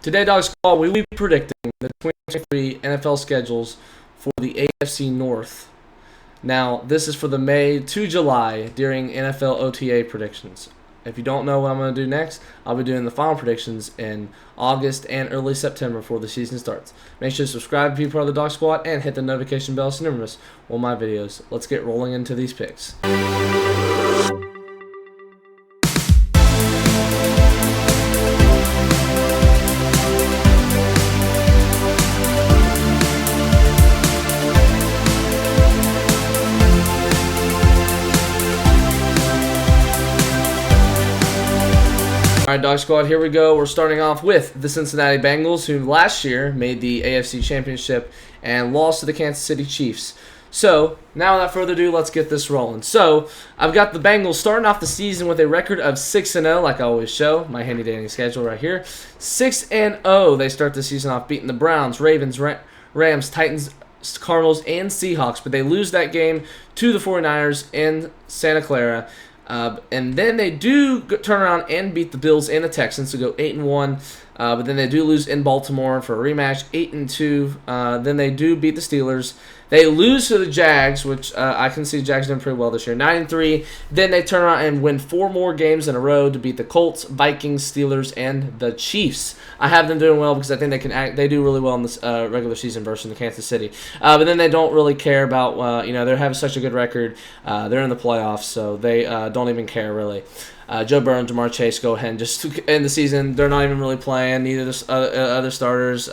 Today, Dog Squad, we will be predicting the 2023 NFL schedules for the AFC North. Now, this is for the May to July during NFL OTA predictions. If you don't know what I'm going to do next, I'll be doing the final predictions in August and early September before the season starts. Make sure to subscribe to be part of the Dog Squad and hit the notification bell so you never miss all my videos. Let's get rolling into these picks. All right, Dog Squad, here we go. We're starting off with the Cincinnati Bengals, who last year made the AFC Championship and lost to the Kansas City Chiefs. So, now without further ado, let's get this rolling. So, I've got the Bengals starting off the season with a record of 6-0, like I always show. My handy-dandy schedule right here. 6-0, they start the season off beating the Browns, Ravens, Rams, Titans, Cardinals, and Seahawks. But they lose that game to the 49ers in Santa Clara. And then they do turn around and beat the Bills and the Texans to go 8-1. But then they do lose in Baltimore for a rematch, 8-2. Then they do beat the Steelers. They lose to the Jags, which I can see the Jags doing pretty well this year, 9-3. Then they turn around and win 4 more games in a row to beat the Colts, Vikings, Steelers, and the Chiefs. I have them doing well because I think they do really well in this regular season versus the Kansas City. But then they don't really care about they're having such a good record. They're in the playoffs, so they don't even care really. Joe Burrow and Jamar Chase go ahead and just end the season. They're not even really playing, neither the other starters.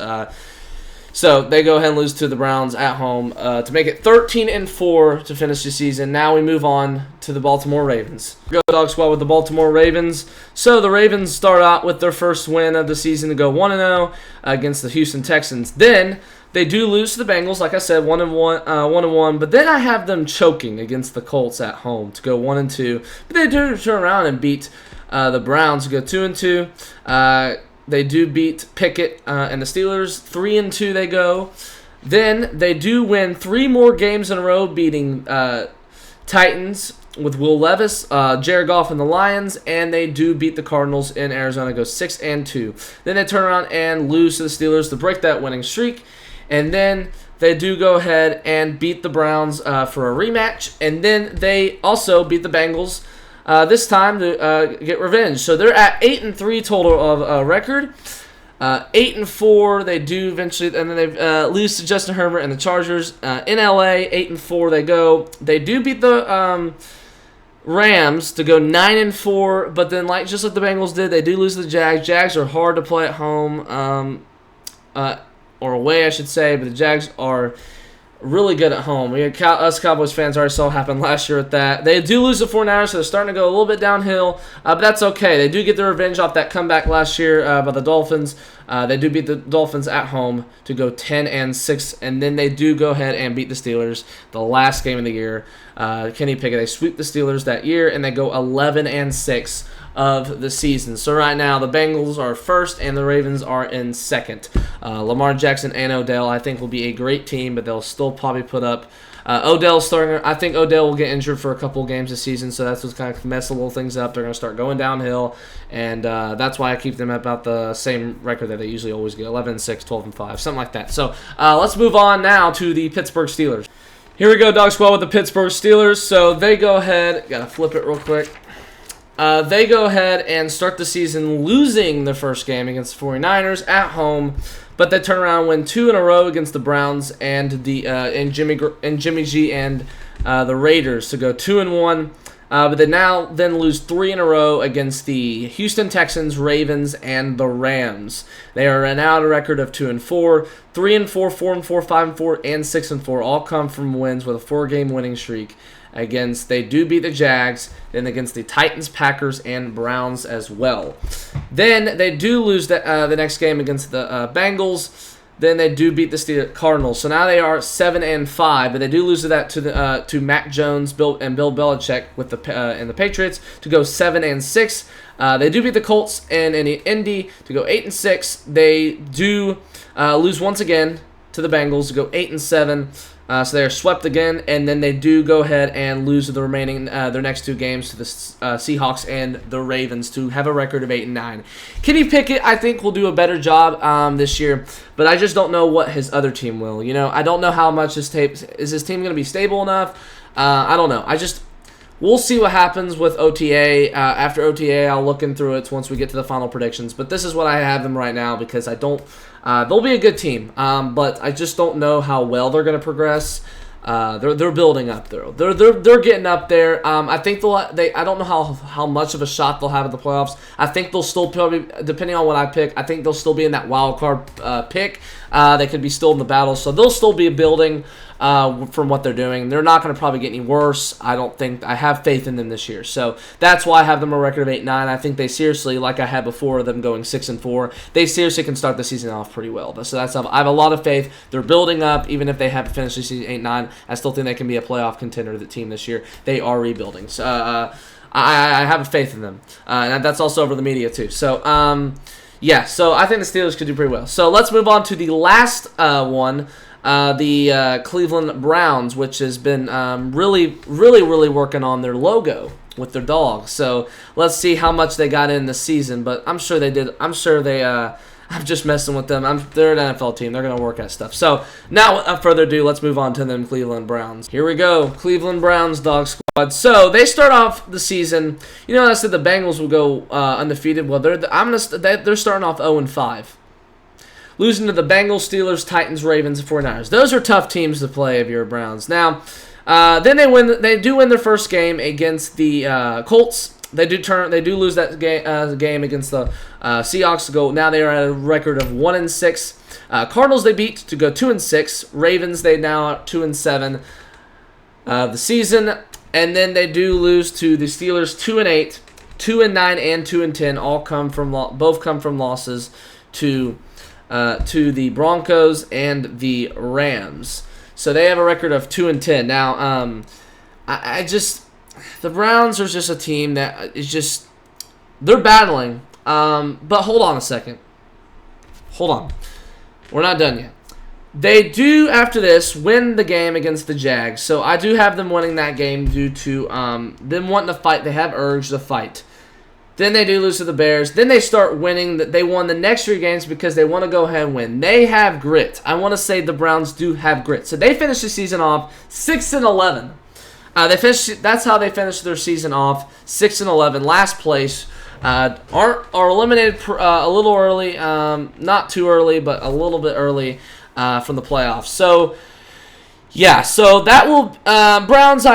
So they go ahead and lose to the Browns at home to make it 13-4 to finish the season. Now we move on to the Baltimore Ravens. Go Dog Squad with the Baltimore Ravens. So the Ravens start out with their first win of the season to go 1-0 against the Houston Texans. Then they do lose to the Bengals, like I said, 1-1. But then I have them choking against the Colts at home to go 1-2. But they do turn around and beat the Browns to go 2-2. They do beat Pickett and the Steelers. 3-2 they go. Then they do win 3 more games in a row, beating Titans with Will Levis, Jared Goff and the Lions, and they do beat the Cardinals in Arizona, go 6-2. Then they turn around and lose to the Steelers to break that winning streak. And then they do go ahead and beat the Browns for a rematch. And then they also beat the Bengals this time to get revenge. So they're at 8-3 total of record. 8-4 they do eventually, and then they lose to Justin Herbert and the Chargers. In LA, 8-4 they go. They do beat the Rams to go 9-4, but then just like the Bengals did, they do lose to the Jags. Jags are hard to play at home, or away, I should say, but the Jags are really good at home. Us Cowboys fans already saw what happened last year with that. They do lose the 49ers, so they're starting to go a little bit downhill, but that's okay. They do get their revenge off that comeback last year by the Dolphins. They do beat the Dolphins at home to go 10-6, and then they do go ahead and beat the Steelers the last game of the year. Kenny Pickett, they sweep the Steelers that year, and they go 11-6 of the season. So right now, the Bengals are first, and the Ravens are in second. Lamar Jackson and Odell, I think, will be a great team, but they'll still probably put up. Odell's starting. I think Odell will get injured for a couple of games this season, so that's what's kind of mess a little things up. They're going to start going downhill, and that's why I keep them at about the same record that they usually always get: 11-6, 12-5, something like that. So let's move on now to the Pittsburgh Steelers. Here we go, Dog Squad, with the Pittsburgh Steelers. So they go ahead. Gotta flip it real quick. They go ahead and start the season losing the first game against the 49ers at home, but they turn around and win 2 in a row against the Browns and Jimmy G and the Raiders to go 2-1. But they then lose 3 in a row against the Houston Texans, Ravens, and the Rams. They are now at a record of 2-4, 3-4, 4-4, 5-4, and 6-4. All come from wins with a 4-game winning streak. They do beat the Jags, then against the Titans, Packers, and Browns as well. Then they do lose the next game against the Bengals. Then they do beat the Cardinals. So now they are 7-5, but they do lose to Mac Jones, Bill Belichick with the Patriots to go 7-6. They do beat the Colts and Indy to go 8-6. They do lose once again to the Bengals to go 8-7. So they are swept again, and then they do go ahead and lose the remaining their next 2 games to the Seahawks and the Ravens to have a record of 8-9. Kenny Pickett, I think, will do a better job this year, but I just don't know what his other team will. I don't know how much is his team going to be stable enough. I don't know. We'll see what happens with OTA. After OTA, I'll look in through it once we get to the final predictions. But this is what I have them right now because I don't. They'll be a good team, but I just don't know how well they're going to progress. They're building up there. They're getting up there. I think I don't know how much of a shot they'll have at the playoffs. I think they'll still probably, depending on what I pick, I think they'll still be in that wild card pick. They could be still in the battle, so they'll still be building from what they're doing. They're not going to probably get any worse. I don't think. I have faith in them this year, so that's why I have them a record of 8-9. I think they seriously, like I had before, them going 6-4. They seriously can start the season off pretty well. So I have a lot of faith. They're building up, even if they haven't finished the season 8-9. I still think they can be a playoff contender. The team this year, they are rebuilding. So I have a faith in them, and that's also over the media too. So yeah, so I think the Steelers could do pretty well. So let's move on to the last one. The Cleveland Browns, which has been really working on their logo with their dog. So let's see how much they got in this season. But I'm sure they did. I'm sure they. I'm just messing with them. They're an NFL team. They're gonna work at stuff. So now, without further ado, let's move on to them Cleveland Browns. Here we go, Cleveland Browns dog squad. So they start off the season. I said the Bengals will go undefeated. Well, they're starting off 0-5. Losing to the Bengals, Steelers, Titans, Ravens, and 49ers. Those are tough teams to play if you're Browns. Now, then they do win their first game against the Colts. They do lose that game against the Seahawks to go. Now they are at a record of 1-6. Cardinals they beat to go 2-6. Ravens they now are 2-7 the season, and then they do lose to the Steelers 2-8, 2-9, and 2-10. Both come from losses to the Broncos and the Rams. So they have a record of 2-10. Now, the Browns are just a team that is just, they're battling. But hold on a second. Hold on. We're not done yet. They do, after this, win the game against the Jags. So I do have them winning that game due to them wanting to fight. They have urge to fight. Then they do lose to the Bears. Then they start winning. They won the next 3 games because they want to go ahead and win. They have grit. I want to say the Browns do have grit. So they finished the season off 6-11. That's how they finished their season off, 6-11, last place. Are eliminated a little early, not too early, but a little bit early from the playoffs. So yeah, so that will Browns.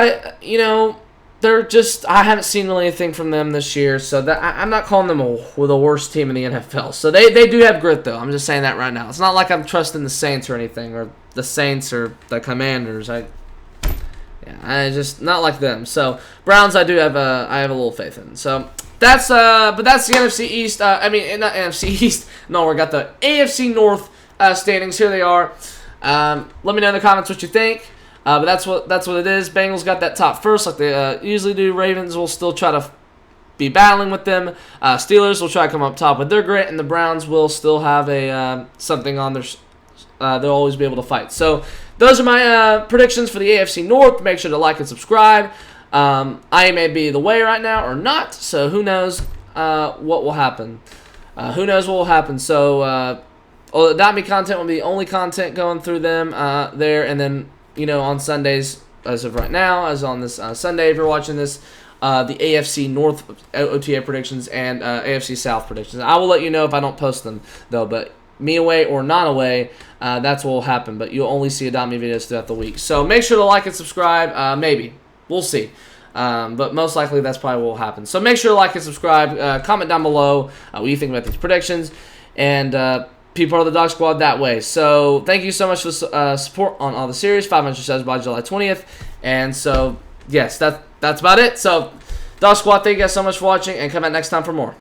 They're just, I haven't seen really anything from them this year, so that I'm not calling them the worst team in the NFL. So they do have grit, though. I'm just saying that right now. It's not like I'm trusting the Saints or anything, or the Saints or the Commanders. I just not like them. So Browns, I have a little faith in. So that's but that's the NFC East. Not NFC East. No, we got the AFC North standings. Here they are. Let me know in the comments what you think. But that's what it is. Bengals got that top first, like they usually do. Ravens will still try to be battling with them. Steelers will try to come up top with their grit, and the Browns will still have a something on their. They'll always be able to fight. So those are my predictions for the AFC North. Make sure to like and subscribe. I may be the way right now or not, so who knows what will happen. So Adopt Me content will be the only content going through them there, and then on Sundays, as of right now, as on this Sunday, if you're watching this, the AFC North OTA predictions and AFC South predictions. I will let you know if I don't post them, though, but me away or not away, that's what will happen. But you'll only see Adopt Me videos throughout the week. So make sure to like and subscribe. Maybe. We'll see. But most likely that's probably what will happen. So make sure to like and subscribe. Comment down below what you think about these predictions. And be part of the Dog Squad that way. So thank you so much for support on all the series. 500 subs by July 20th. And so, yes, that's about it. So, Dog Squad, thank you guys so much for watching, and come back next time for more.